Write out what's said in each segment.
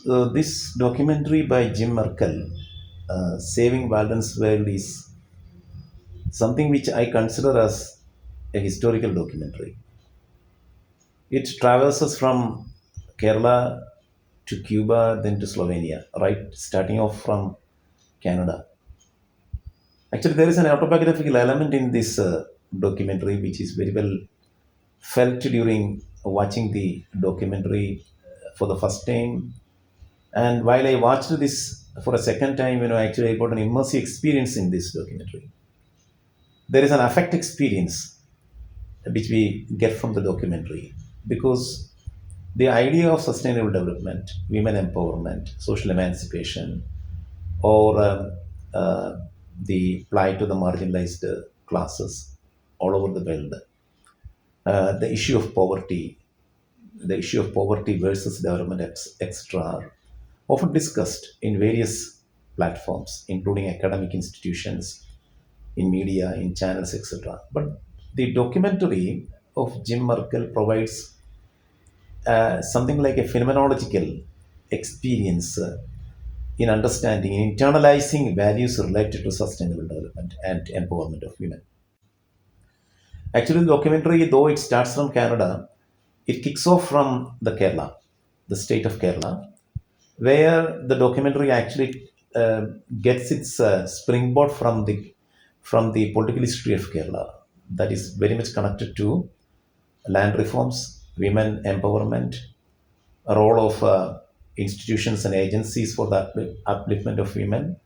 This documentary by Jim Merkel, Saving Walden's World, is something which I consider as a historical documentary. It traverses from Kerala to Cuba, then to Slovenia, right? Starting off from Canada. Actually, there is an autobiographical element in this documentary, which is very well felt during watching the documentary for the first time. And while I watched this for a second time, actually I got an immersive experience in this documentary. There is an affect experience which we get from the documentary because the idea of sustainable development, women empowerment, social emancipation, or the plight to the marginalized classes all over the world, the issue of poverty, the issue of poverty versus development, etc., are often discussed in various platforms, including academic institutions, in media, in channels, etc. But the documentary of Jim Merkel provides something like a phenomenological experience in understanding, in internalizing values related to sustainable development and empowerment of women. Actually, the documentary, though it starts from Canada, it kicks off from the Kerala, the state of Kerala, where the documentary actually gets its springboard from the political history of Kerala. That is very much connected to land reforms, women empowerment, a role of institutions and agencies for the upliftment of women,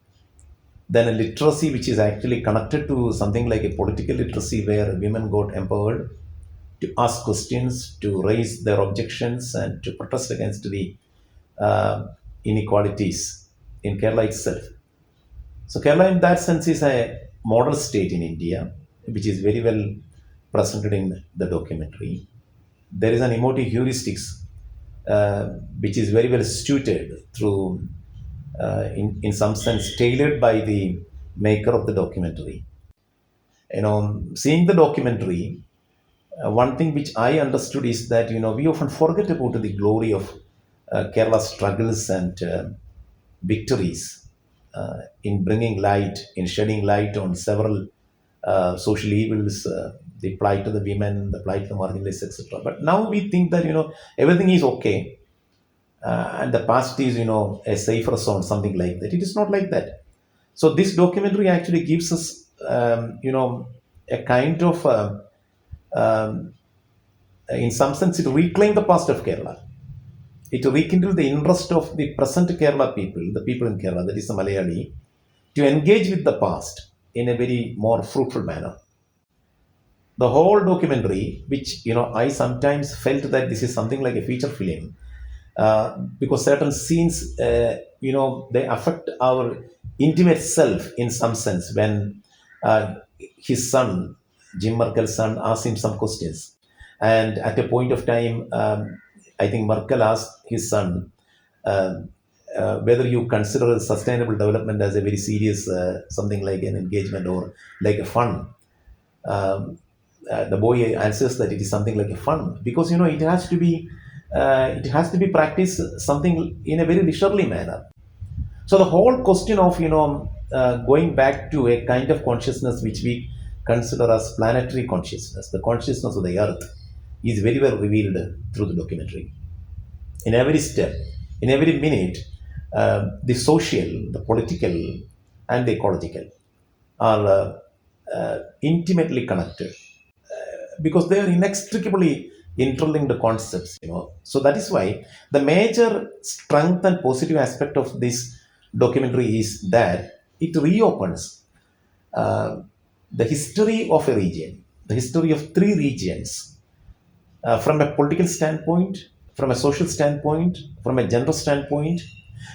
then a literacy which is actually connected to something like a political literacy where women got empowered to ask questions, to raise their objections, and to protest against the uh, inequalities in Kerala itself. So Kerala, in that sense, is a model state in India, which is very well presented in the documentary. There is an emotive heuristics uh, which is very well suited through, in some sense, tailored by the maker of the documentary. Seeing the documentary, one thing which I understood is that we often forget about the glory of Kerala's struggles and victories in bringing light, in shedding light on several social evils, the plight of the women, the plight of the marginalized, etc. But now we think that everything is okay, and the past is a safer zone, something like that. It is not like that. So this documentary actually gives us a kind of um, in some sense, it reclaimed the past of Kerala. It rekindled the interest of the present Kerala people, the people in Kerala, that is the Malayali, to engage with the past in a very more fruitful manner. The whole documentary, which I sometimes felt that this is something like a feature film, because certain scenes, they affect our intimate self in some sense. When his son, Jim Merkel's son, asked him some questions, and at a point of time, I think Merkel asked his son um, whether you consider sustainable development as a very serious something like an engagement or like a fun. The boy answers that it is something like a fun because it has to be practiced something in a very leisurely manner. So the whole question of going back to a kind of consciousness which we consider as planetary consciousness, the consciousness of the earth, is very well revealed through the documentary. In every step, in every minute, the social, the political, and the ecological are intimately connected because they are inextricably interlinked concepts. So that is why the major strength and positive aspect of this documentary is that it reopens uh, the history of a region, the history of three regions, from a political standpoint, from a social standpoint, from a gender standpoint,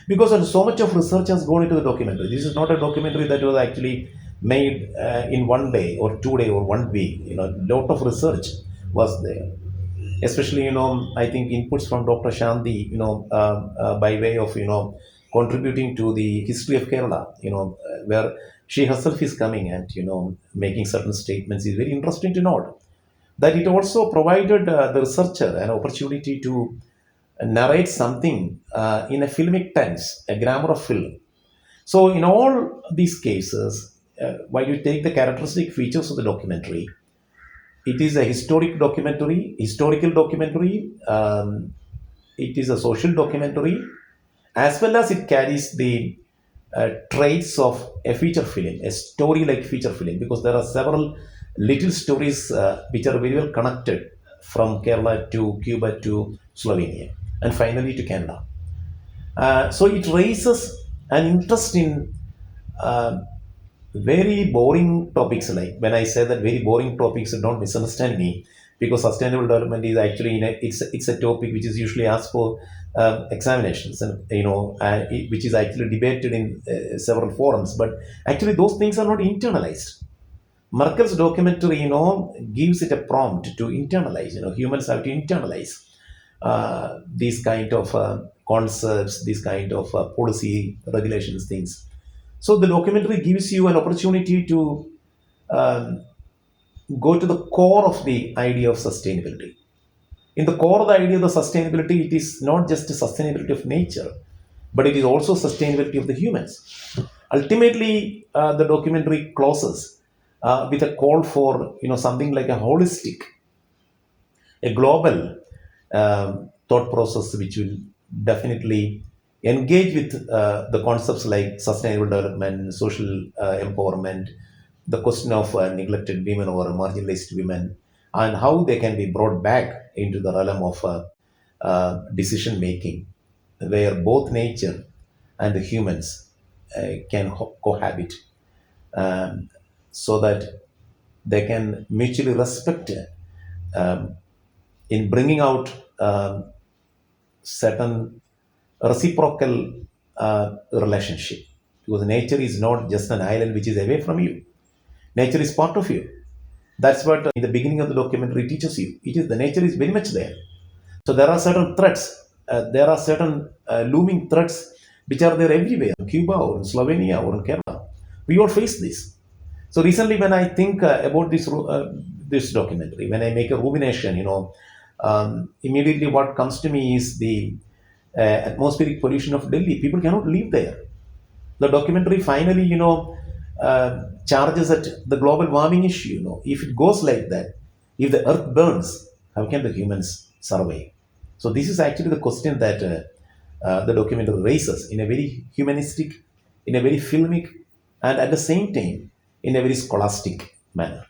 because so much of research has gone into the documentary. This is not a documentary that was actually made in 1 day or 2 day or 1 week. Lot of research was there, especially I think inputs from Dr. Shanti, by way of contributing to the history of Kerala, where she herself is coming and making certain statements is very interesting to note that it also provided the researcher an opportunity to narrates something in a filmic tense, a grammar of film. So, in all these cases, while you take the characteristic features of the documentary, it is a historical documentary. It is a social documentary, as well as it carries the traits of a feature film, a story-like feature film, because there are several little stories which are very well connected from Kerala to Cuba to Slovenia, and finally to Canada. So it raises an interest in uh, very boring topics. Like when I say that very boring topics, don't misunderstand me, because sustainable development is actually it's a topic which is usually asked for examinations, and which is actually debated in several forums. But actually, those things are not internalized. Merkel's documentary, gives it a prompt to internalize. Humans have to internalize these kind of concepts, these kind of policy regulations, things. So the documentary gives you an opportunity to um, go to the core of the idea of sustainability. In the core of the idea of the sustainability, it is not just the sustainability of nature, but it is also sustainability of the humans. Ultimately, the documentary closes with a call for something like a holistic, a global thought process, which will definitely engage with the concepts like sustainable development, social empowerment, the question of neglected women or marginalized women, and how they can be brought back into the realm of decision making, where both nature and the humans can cohabit, um, so that they can mutually respect, um, in bringing out certain reciprocal relationship, because nature is not just an island which is away from you. Nature is part of you. That's what in the beginning of the documentary teaches you. It is the nature is very much there. So there are certain threats. There are certain looming threats which are there everywhere, in Cuba or in Slovenia or in Kerala. We all face this. So recently, when I think about this documentary, when I make a rumination, immediately what comes to me is the atmospheric pollution of Delhi. People cannot live there. The documentary finally, charges at the global warming issue. If it goes like that, if the earth burns, how can the humans survive? So this is actually the question that the documentary raises in a very humanistic, in a very filmic, and at the same time in a very scholastic manner.